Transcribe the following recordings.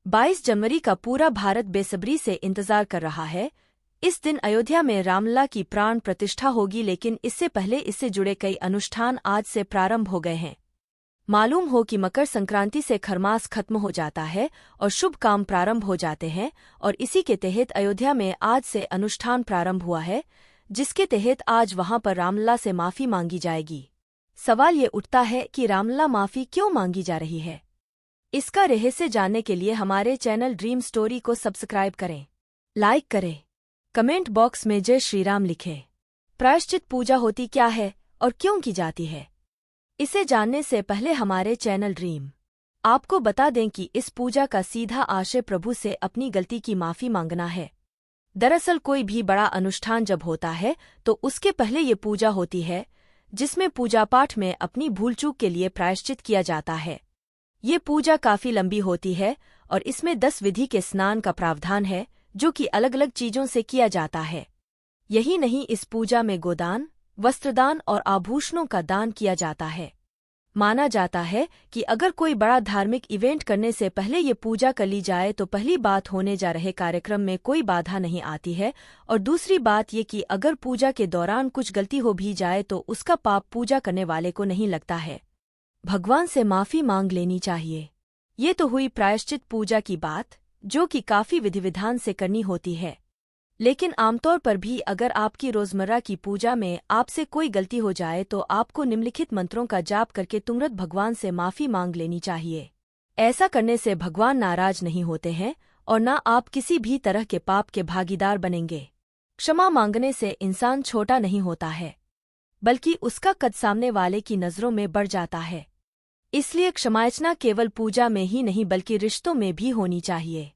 22 जनवरी का पूरा भारत बेसब्री से इंतजार कर रहा है। इस दिन अयोध्या में रामलला की प्राण प्रतिष्ठा होगी, लेकिन इससे पहले इससे जुड़े कई अनुष्ठान आज से प्रारंभ हो गए हैं। मालूम हो कि मकर संक्रांति से खरमास खत्म हो जाता है और शुभ काम प्रारंभ हो जाते हैं, और इसी के तहत अयोध्या में आज से अनुष्ठान प्रारंभ हुआ है, जिसके तहत आज वहां पर रामलला से माफी मांगी जाएगी। सवाल ये उठता है कि रामलला माफी क्यों मांगी जा रही है। इसका रहस्य जानने के लिए हमारे चैनल ड्रीम स्टोरी को सब्सक्राइब करें, लाइक करें, कमेंट बॉक्स में जय श्री राम लिखें। प्रायश्चित पूजा होती क्या है और क्यों की जाती है, इसे जानने से पहले हमारे चैनल ड्रीम आपको बता दें कि इस पूजा का सीधा आशय प्रभु से अपनी गलती की माफी मांगना है। दरअसल कोई भी बड़ा अनुष्ठान जब होता है तो उसके पहले ये पूजा होती है, जिसमें पूजा पाठ में अपनी भूल चूक के लिए प्रायश्चित किया जाता है। ये पूजा काफी लंबी होती है और इसमें 10 विधि के स्नान का प्रावधान है, जो कि अलग अलग चीजों से किया जाता है। यही नहीं, इस पूजा में गोदान, वस्त्रदान और आभूषणों का दान किया जाता है। माना जाता है कि अगर कोई बड़ा धार्मिक इवेंट करने से पहले ये पूजा कर ली जाए तो पहली बात होने जा रहे कार्यक्रम में कोई बाधा नहीं आती है, और दूसरी बात ये कि अगर पूजा के दौरान कुछ गलती हो भी जाए तो उसका पाप पूजा करने वाले को नहीं लगता है। भगवान से माफी मांग लेनी चाहिए। ये तो हुई प्रायश्चित पूजा की बात, जो कि काफी विधि विधान से करनी होती है। लेकिन आमतौर पर भी अगर आपकी रोजमर्रा की पूजा में आपसे कोई गलती हो जाए तो आपको निम्नलिखित मंत्रों का जाप करके तुरंत भगवान से माफी मांग लेनी चाहिए। ऐसा करने से भगवान नाराज नहीं होते हैं और न आप किसी भी तरह के पाप के भागीदार बनेंगे। क्षमा मांगने से इंसान छोटा नहीं होता है, बल्कि उसका कद सामने वाले की नजरों में बढ़ जाता है। इसलिए क्षमायाचना केवल पूजा में ही नहीं बल्कि रिश्तों में भी होनी चाहिए।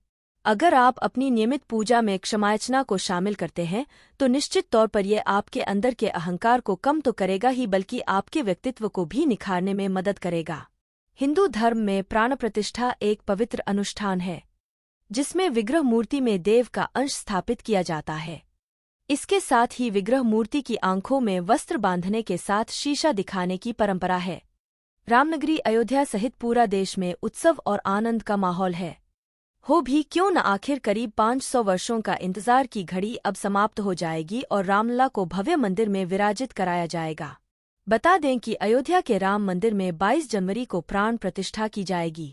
अगर आप अपनी नियमित पूजा में क्षमायाचना को शामिल करते हैं तो निश्चित तौर पर यह आपके अंदर के अहंकार को कम तो करेगा ही, बल्कि आपके व्यक्तित्व को भी निखारने में मदद करेगा। हिंदू धर्म में प्राण प्रतिष्ठा एक पवित्र अनुष्ठान है, जिसमें विग्रह मूर्ति में देव का अंश स्थापित किया जाता है। इसके साथ ही विग्रह मूर्ति की आंखों में वस्त्र बांधने के साथ शीशा दिखाने की परंपरा है। रामनगरी अयोध्या सहित पूरा देश में उत्सव और आनंद का माहौल है। हो भी क्यों न, आखिर करीब 500 वर्षों का इंतजार की घड़ी अब समाप्त हो जाएगी और रामलला को भव्य मंदिर में विराजित कराया जाएगा। बता दें कि अयोध्या के राम मंदिर में 22 जनवरी को प्राण प्रतिष्ठा की जाएगी।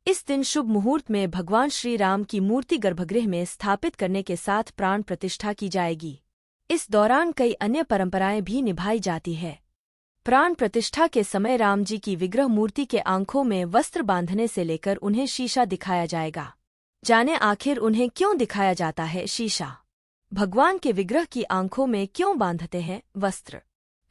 इस दिन शुभ मुहूर्त में भगवान श्री राम की मूर्ति गर्भगृह में स्थापित करने के साथ प्राण प्रतिष्ठा की जाएगी। इस दौरान कई अन्य परंपराएं भी निभाई जाती है। प्राण प्रतिष्ठा के समय राम जी की विग्रह मूर्ति के आंखों में वस्त्र बांधने से लेकर उन्हें शीशा दिखाया जाएगा। जाने आखिर उन्हें क्यों दिखाया जाता है शीशा? भगवान के विग्रह की आंखों में क्यों बांधते हैं वस्त्र?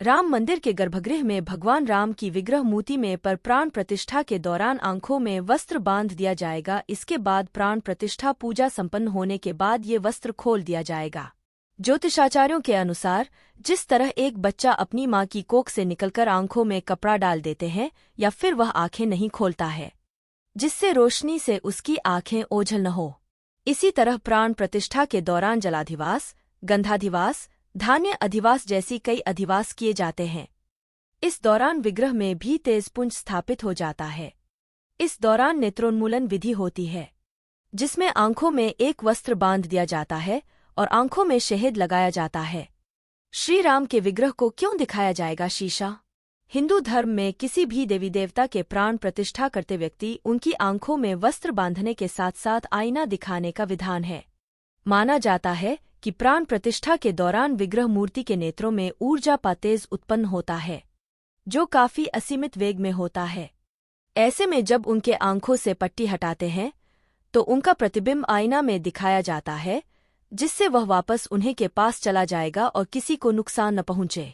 राम मंदिर के गर्भगृह में भगवान राम की विग्रह मूर्ति में पर प्राण प्रतिष्ठा के दौरान आंखों में वस्त्र बांध दिया जाएगा। इसके बाद प्राण प्रतिष्ठा पूजा संपन्न होने के बाद ये वस्त्र खोल दिया जाएगा। ज्योतिषाचार्यों के अनुसार जिस तरह एक बच्चा अपनी माँ की कोख से निकलकर आंखों में कपड़ा डाल देते हैं या फिर वह आंखें नहीं खोलता है, जिससे रोशनी से उसकी आंखें ओझल न हो, इसी तरह प्राण प्रतिष्ठा के दौरान जलाधिवास, गंधाधिवास, धान्य अधिवास जैसी कई अधिवास किए जाते हैं। इस दौरान विग्रह में भी तेज पुंज स्थापित हो जाता है। इस दौरान नेत्रोन्मूलन विधि होती है, जिसमें आंखों में एक वस्त्र बांध दिया जाता है और आंखों में शहद लगाया जाता है। श्री राम के विग्रह को क्यों दिखाया जाएगा शीशा? हिंदू धर्म में किसी भी देवी देवता के प्राण प्रतिष्ठा करते व्यक्ति उनकी आंखों में वस्त्र बांधने के साथ साथ आईना दिखाने का विधान है। माना जाता है कि प्राण प्रतिष्ठा के दौरान विग्रह मूर्ति के नेत्रों में ऊर्जा का तेज उत्पन्न होता है, जो काफी असीमित वेग में होता है। ऐसे में जब उनके आंखों से पट्टी हटाते हैं तो उनका प्रतिबिंब आईना में दिखाया जाता है, जिससे वह वापस उन्हीं के पास चला जाएगा और किसी को नुकसान न पहुंचे।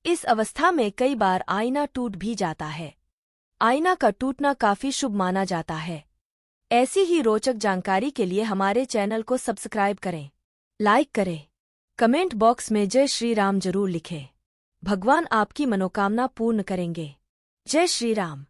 इस अवस्था में कई बार आईना टूट भी जाता है। आईना का टूटना काफी शुभ माना जाता है। ऐसी ही रोचक जानकारी के लिए हमारे चैनल को सब्सक्राइब करें, लाइक करें, कमेंट बॉक्स में जय श्री राम जरूर लिखें। भगवान आपकी मनोकामना पूर्ण करेंगे। जय श्री राम।